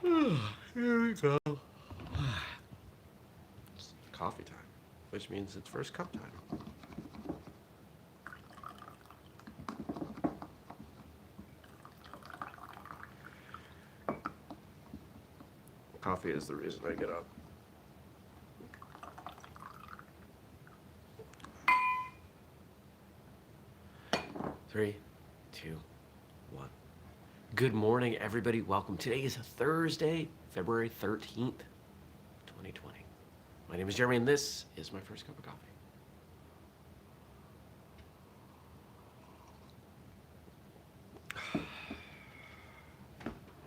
Here we go. It's coffee time, which means it's first cup time. Coffee is the reason I get up. 3, 2, 1. Good morning, everybody. Welcome. Today is Thursday, February 13th, 2020. My name is Jeremy, and this is my first cup of coffee.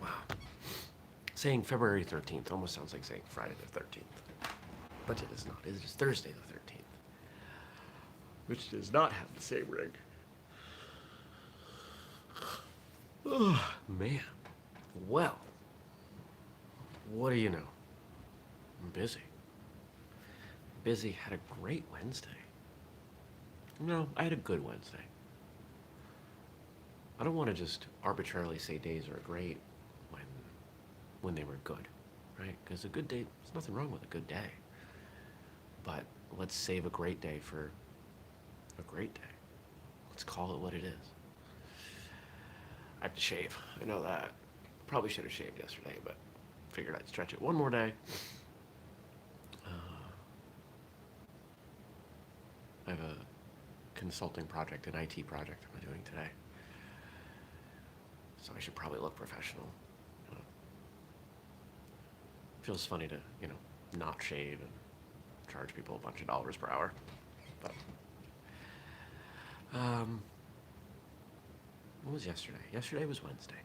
Wow. Saying February 13th almost sounds like saying Friday the 13th. But it is not. It is Thursday the 13th, which does not have the same ring. Oh, man. Well, what do you know? I'm busy. Busy. Had a great Wednesday. No, I had a good Wednesday. I don't want to just arbitrarily say days are great when they were good, right? Because a good day, there's nothing wrong with a good day. But let's save a great day for a great day. Let's call it what it is. I have to shave. I know that. Probably should have shaved yesterday, but figured I'd stretch it one more day. I have a consulting project, an IT project I'm doing today. So I should probably look professional. Feels funny to, not shave and charge people a bunch of dollars per hour. But what was yesterday? Yesterday was Wednesday.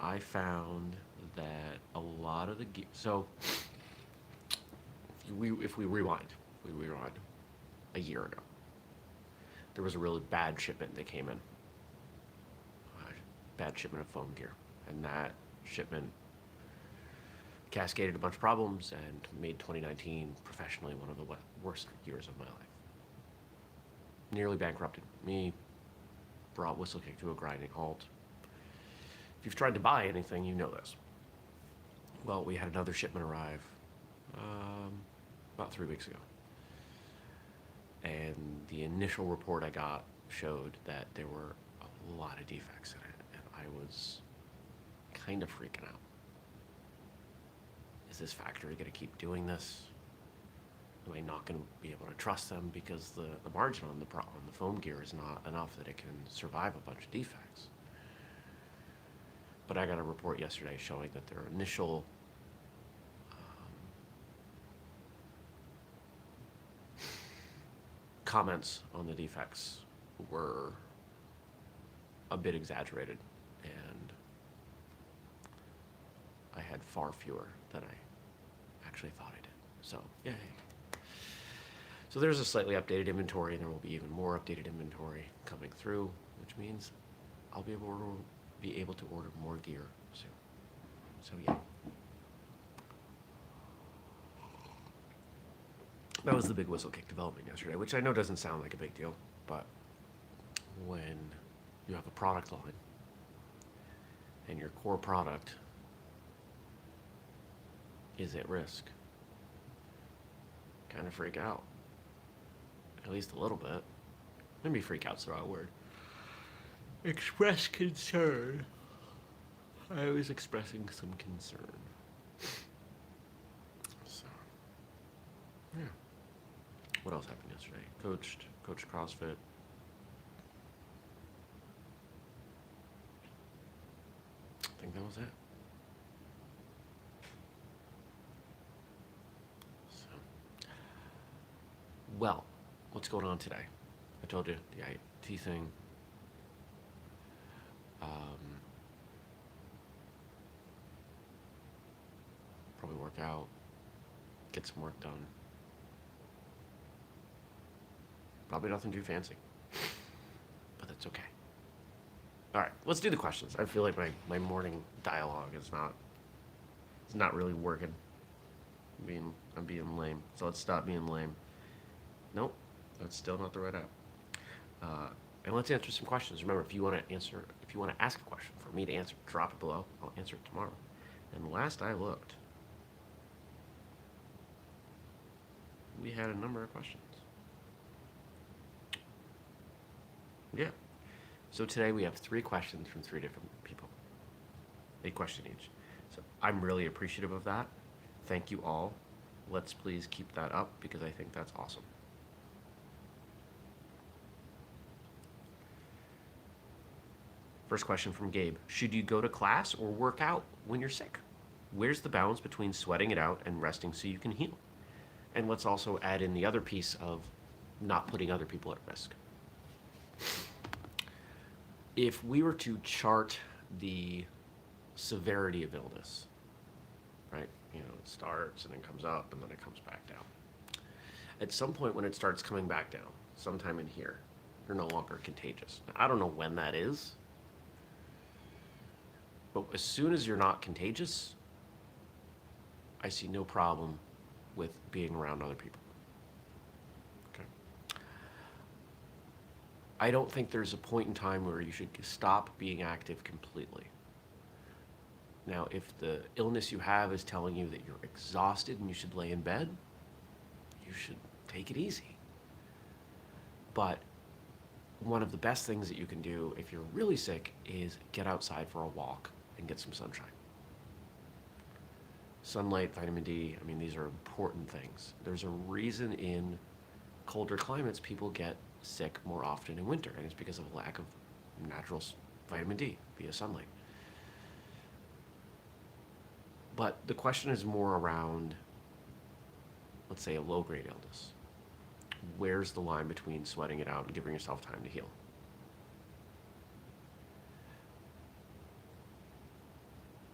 I found that a lot of the so if we rewind a year ago, there was a really bad shipment that came in. Bad shipment of foam gear, and that shipment cascaded a bunch of problems and made 2019 professionally one of the worst years of my life. Nearly bankrupted me, brought whistlekick to a grinding halt. If you've tried to buy anything, you know this. Well, we had another shipment arrive about 3 weeks ago. And the initial report I got showed that there were a lot of defects in it, and I was kind of freaking out. Is this factory going to keep doing this? Am I not going to be able to trust them because the margin on the foam gear is not enough that it can survive a bunch of defects? But I got a report yesterday showing that their initial comments on the defects were a bit exaggerated, and I had far fewer than I actually thought I did. So, yay. So there's a slightly updated inventory, and there will be even more updated inventory coming through, which means I'll be able to order more gear soon. So yeah. That was the big whistlekick development yesterday, which I know doesn't sound like a big deal, but when you have a product line and your core product is at risk, kind of freak out. At least a little bit. Maybe freak out's the wrong word. Express concern. I was expressing some concern. So, yeah. What else happened yesterday? Coached CrossFit. I think that was it. So, well, what's going on today? I told you the IT thing. Probably work out, get some work done. Probably nothing too fancy, but that's okay. All right, let's do the questions. I feel like my morning dialogue is not really working. I'm being lame, so let's stop being lame. Nope, that's still not the right app. And let's answer some questions. Remember, if you want to ask a question for me to answer, drop it below. I'll answer it tomorrow. And last I looked, we had a number of questions. Yeah. So today we have 3 questions from 3 different people. A question each. So I'm really appreciative of that. Thank you all. Let's please keep that up because I think that's awesome. First question from Gabe. Should you go to class or work out when you're sick? Where's the balance between sweating it out and resting so you can heal? And let's also add in the other piece of not putting other people at risk. If we were to chart the severity of illness, right? You know, it starts and then comes up and then it comes back down. At some point when it starts coming back down, sometime in here, you're no longer contagious. Now, I don't know when that is, but as soon as you're not contagious, I see no problem with being around other people. Okay. I don't think there's a point in time where you should stop being active completely. Now, if the illness you have is telling you that you're exhausted and you should lay in bed, you should take it easy. But one of the best things that you can do if you're really sick is get outside for a walk and get some sunshine. Sunlight, vitamin D, I mean, these are important things. There's a reason in colder climates people get sick more often in winter, and it's because of a lack of natural vitamin D via sunlight. But the question is more around, let's say, a low-grade illness. Where's the line between sweating it out and giving yourself time to heal?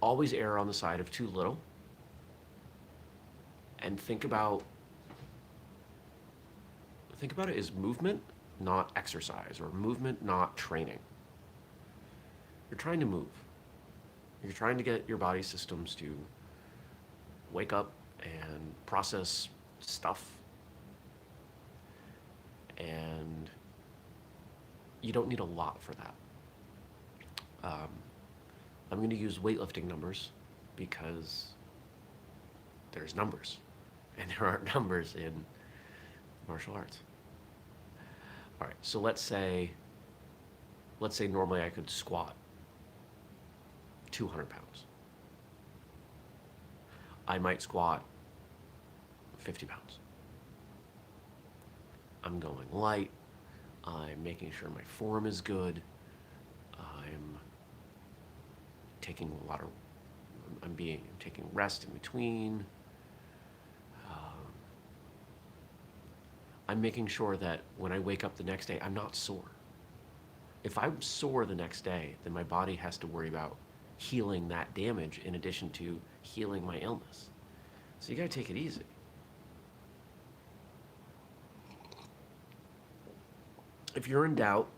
Always err on the side of too little. And think about it as movement, not exercise, or movement, not training. You're trying to move. You're trying to get your body systems to wake up and process stuff. And you don't need a lot for that. I'm going to use weightlifting numbers because there's numbers. And there aren't numbers in martial arts. All right, so let's say normally I could squat 200 pounds. I might squat 50 pounds. I'm going light. I'm making sure my form is good. I'm taking taking rest in between. I'm making sure that when I wake up the next day, I'm not sore. If I'm sore the next day, then my body has to worry about healing that damage in addition to healing my illness. So you gotta take it easy. If you're in doubt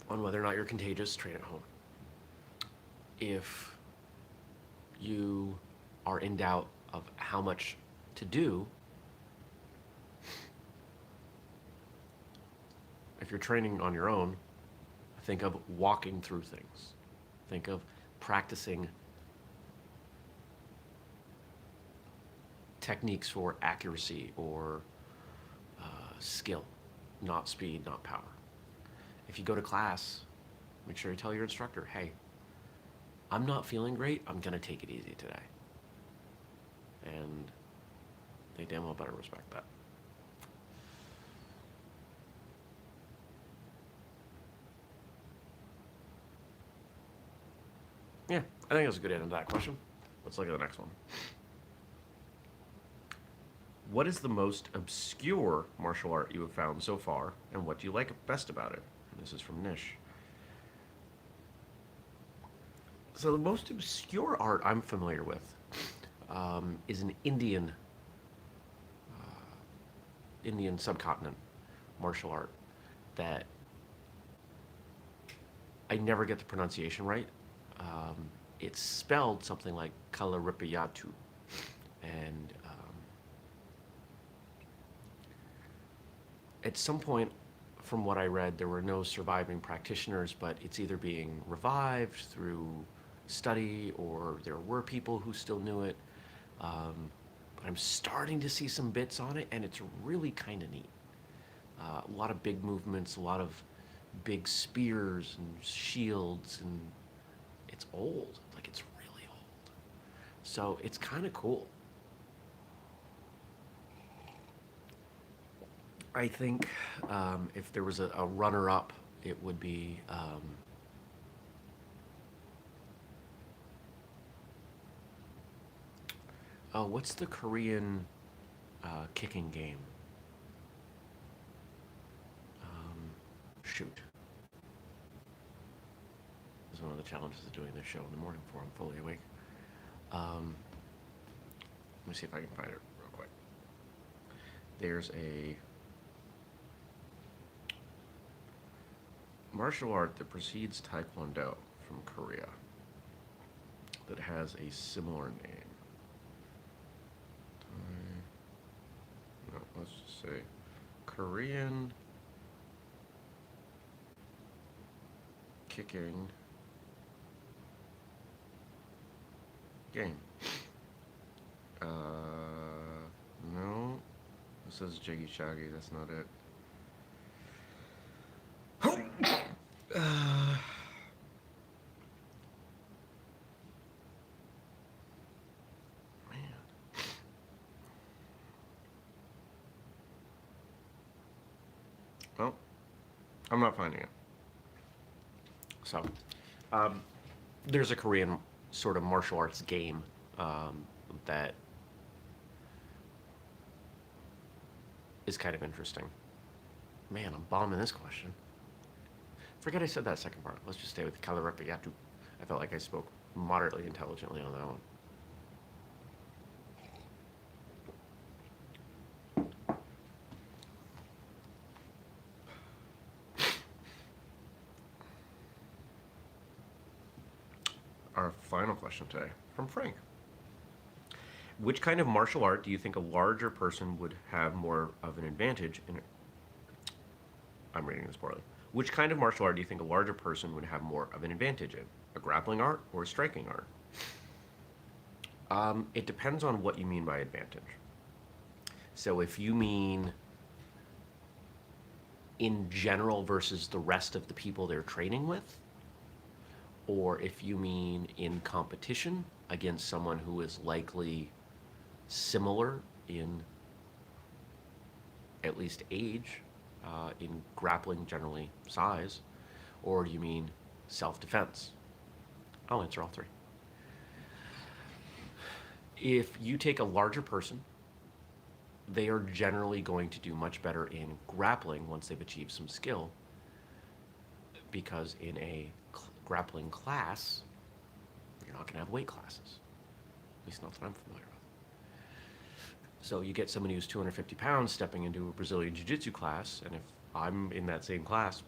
on whether or not you're contagious, train at home. If you are in doubt of how much to do, if you're training on your own, think of walking through things. Think of practicing techniques for accuracy or skill, not speed, not power. If you go to class, make sure you tell your instructor, hey, I'm not feeling great, I'm gonna take it easy today. And they damn well better respect that. Yeah, I think that's a good end to that question. Let's look at the next one. What is the most obscure martial art you have found so far, and what do you like best about it? And this is from Nish. So the most obscure art I'm familiar with is an Indian subcontinent martial art that I never get the pronunciation right. It's spelled something like Kalaripayattu, and at some point from what I read, there were no surviving practitioners, but it's either being revived through study or there were people who still knew it. But I'm starting to see some bits on it, and it's really kind of neat. A lot of big movements, a lot of big spears and shields, and it's old. Like, it's really old. So it's kind of cool. I think if there was a runner-up, it would be oh, what's the Korean kicking game? Shoot, this is one of the challenges of doing this show in the morning before I'm fully awake. Um, Let me see if I can find it real quick. There's a martial art that precedes Taekwondo from Korea that has a similar name. No, let's just say Korean kicking game. No, this says Jiggy Shaggy. That's not it. Man. Well, I'm not finding it. So, there's a Korean sort of martial arts game that is kind of interesting. Man, I'm bombing this question. Forget I said that second part. Let's just stay with Kalarippayattu. I felt like I spoke moderately intelligently on that one. Our final question today from Frank. Which kind of martial art do you think a larger person would have more of an advantage in? I'm reading this poorly. Which kind of martial art do you think a larger person would have more of an advantage in? A grappling art or a striking art? It depends on what you mean by advantage. So if you mean in general versus the rest of the people they're training with, or if you mean in competition against someone who is likely similar in at least age, in grappling generally size, or do you mean self-defense? I'll answer all three. If you take a larger person, they are generally going to do much better in grappling once they've achieved some skill, because in a grappling class, you're not going to have weight classes. At least not that I'm familiar with. So you get somebody who's 250 pounds stepping into a Brazilian Jiu-Jitsu class, and if I'm in that same class,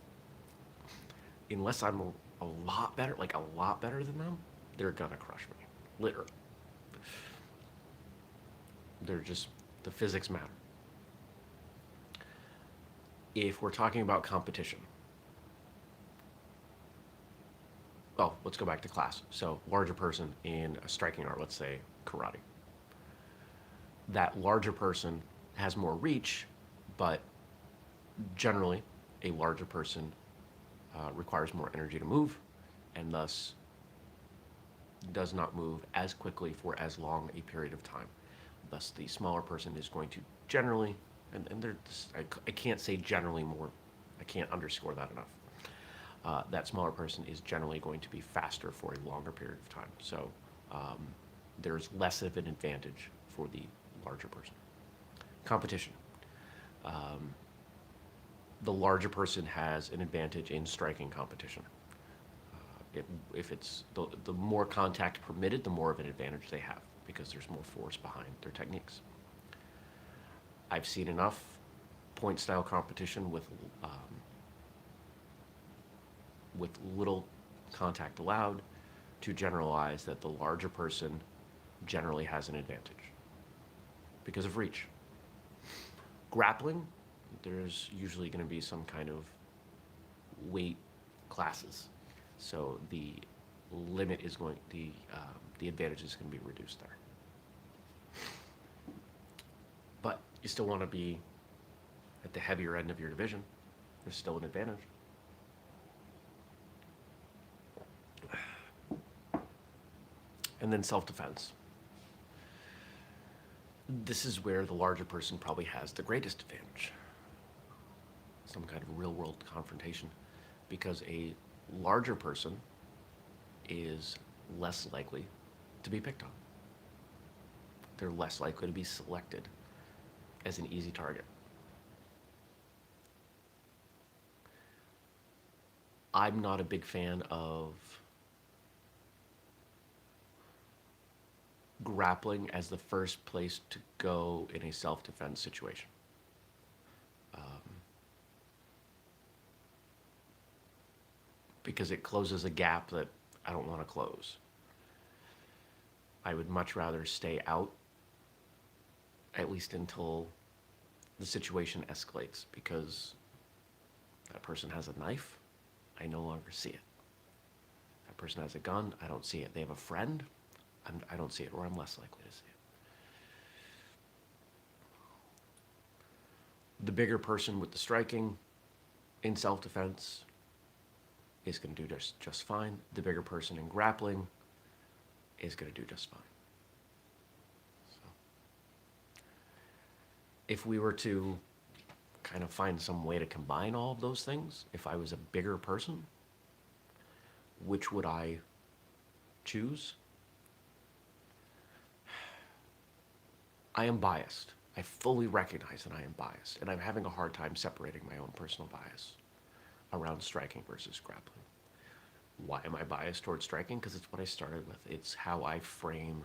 unless I'm a lot better, like a lot better than them, they're going to crush me. Literally. They're just, the physics matter. If we're talking about competition, oh, let's go back to class. So larger person in a striking art, let's say karate. That larger person has more reach, but generally a larger person requires more energy to move, and thus does not move as quickly for as long a period of time. Thus the smaller person is going to generally, and I can't say generally more, I can't underscore that enough. That smaller person is generally going to be faster for a longer period of time. So there's less of an advantage for the larger person. Competition. The larger person has an advantage in striking competition. If it's the more contact permitted, the more of an advantage they have, because there's more force behind their techniques. I've seen enough point style competition with little contact allowed to generalize that the larger person generally has an advantage because of reach. Grappling, there's usually going to be some kind of weight classes. So limit is going the advantage is going to be reduced there. But you still want to be at the heavier end of your division. There's still an advantage. And then self-defense. This is where the larger person probably has the greatest advantage. Some kind of real-world confrontation. Because a larger person is less likely to be picked on. They're less likely to be selected as an easy target. I'm not a big fan of grappling as the first place to go in a self-defense situation. Because it closes a gap that I don't want to close. I would much rather stay out, at least until the situation escalates, because that person has a knife, I no longer see it. That person has a gun, I don't see it. They have a friend, I don't see it, or I'm less likely to see it. The bigger person with the striking in self-defense is going to do just fine. The bigger person in grappling is going to do just fine. So, if we were to kind of find some way to combine all of those things, if I was a bigger person, which would I choose? I am biased. I fully recognize that I am biased, and I'm having a hard time separating my own personal bias around striking versus grappling. Why am I biased towards striking? Because it's what I started with. It's how I frame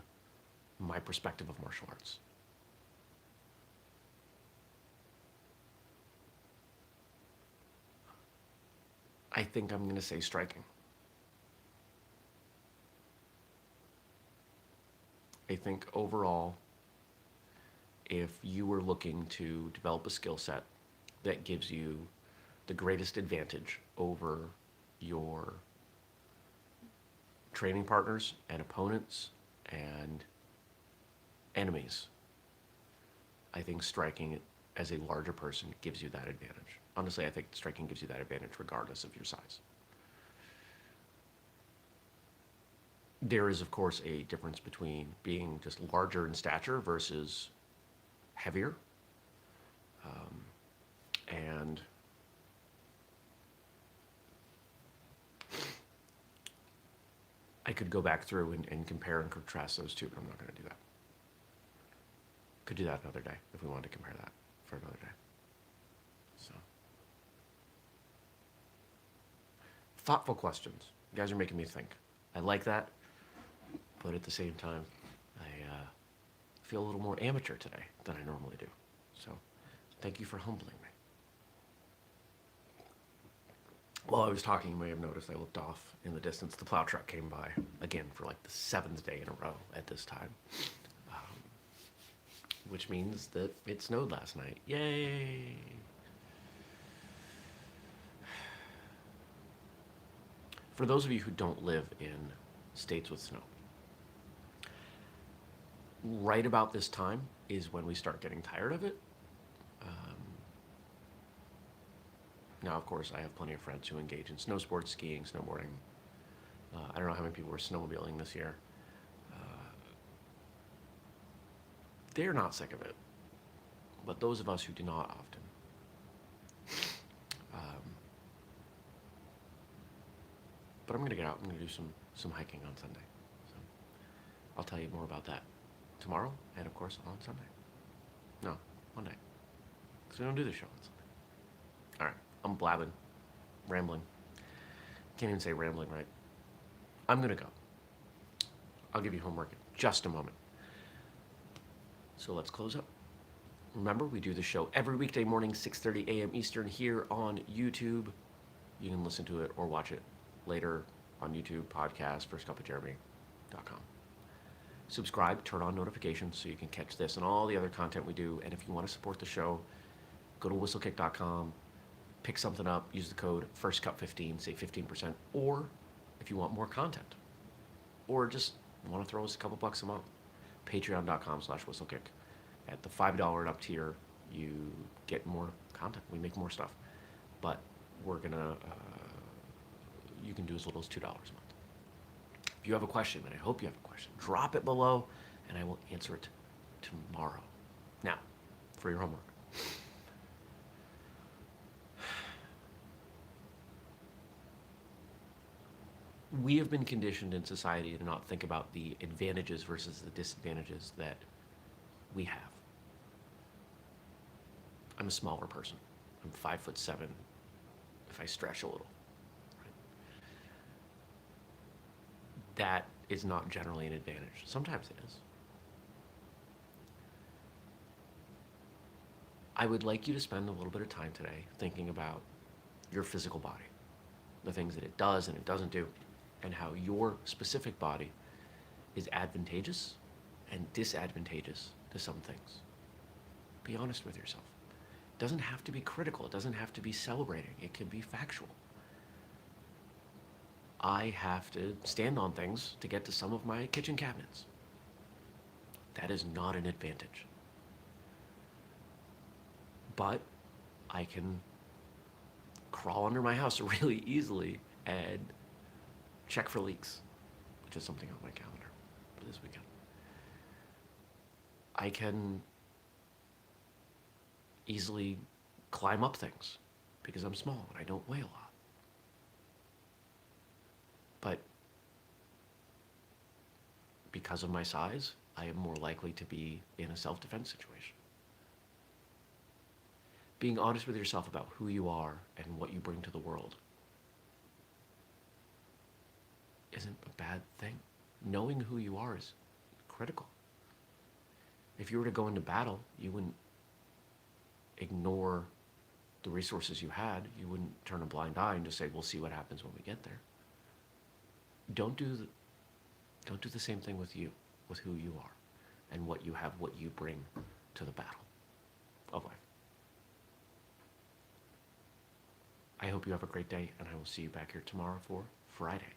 my perspective of martial arts. I think I'm going to say striking. I think overall, if you were looking to develop a skill set that gives you the greatest advantage over your training partners and opponents and enemies, I think striking as a larger person gives you that advantage. Honestly, I think striking gives you that advantage regardless of your size. There is, of course, a difference between being just larger in stature versus heavier. And I could go back through and compare and contrast those two, but I'm not going to do that. Could do that another day if we wanted to compare that for another day. So, thoughtful questions. You guys are making me think. I like that, but at the same time, I feel a little more amateur today than I normally do. So, thank you for humbling me. While I was talking, you may have noticed I looked off in the distance. The plow truck came by, again, for like the 7th day in a row at this time. Which means that it snowed last night. Yay! For those of you who don't live in states with snow, right about this time is when we start getting tired of it. Now, of course, I have plenty of friends who engage in snow sports, skiing, snowboarding. I don't know how many people were snowmobiling this year. They're not sick of it, but those of us who do not often. But I'm going to get out. I'm going to do some hiking on Sunday. So I'll tell you more about that tomorrow and, of course, on Sunday. No, Monday. Because we don't do the show on Sunday. All right. I'm blabbing, rambling. Can't even say rambling right. I'm going to go. I'll give you homework in just a moment. So let's close up. Remember, we do the show every weekday morning, 6:30 a.m. Eastern, here on YouTube. You can listen to it or watch it later on YouTube, podcast, firstcupofjeremy.com. Subscribe, turn on notifications so you can catch this and all the other content we do. And if you want to support the show, Go to whistlekick.com, pick something up, use the code FIRSTCUT15, save 15%, or if you want more content, or just want to throw us a couple bucks a month, patreon.com/whistlekick. At the $5 and up tier, you get more content. We make more stuff. But we're going to, you can do as little as $2 a month. If you have a question, and I hope you have a question, drop it below, and I will answer it tomorrow. Now, for your homework. We have been conditioned in society to not think about the advantages versus the disadvantages that we have. I'm a smaller person. I'm 5'7" if I stretch a little. Right? That is not generally an advantage. Sometimes it is. I would like you to spend a little bit of time today thinking about your physical body, the things that it does and it doesn't do, and how your specific body is advantageous and disadvantageous to some things. Be honest with yourself. It doesn't have to be critical. It doesn't have to be celebrating. It can be factual. I have to stand on things to get to some of my kitchen cabinets. That is not an advantage. But I can crawl under my house really easily and check for leaks, which is something on my calendar for this weekend. I can easily climb up things because I'm small and I don't weigh a lot. But because of my size, I am more likely to be in a self-defense situation. Being honest with yourself about who you are and what you bring to the world isn't a bad thing. Knowing who you are is critical. If you were to go into battle, you wouldn't ignore the resources you had. You wouldn't turn a blind eye and just say, we'll see what happens when we get there. Don't do the same thing with you, with who you are and what you have, what you bring to the battle of life. I hope you have a great day, and I will see you back here tomorrow for Friday.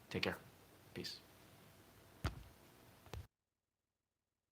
Take care. Peace.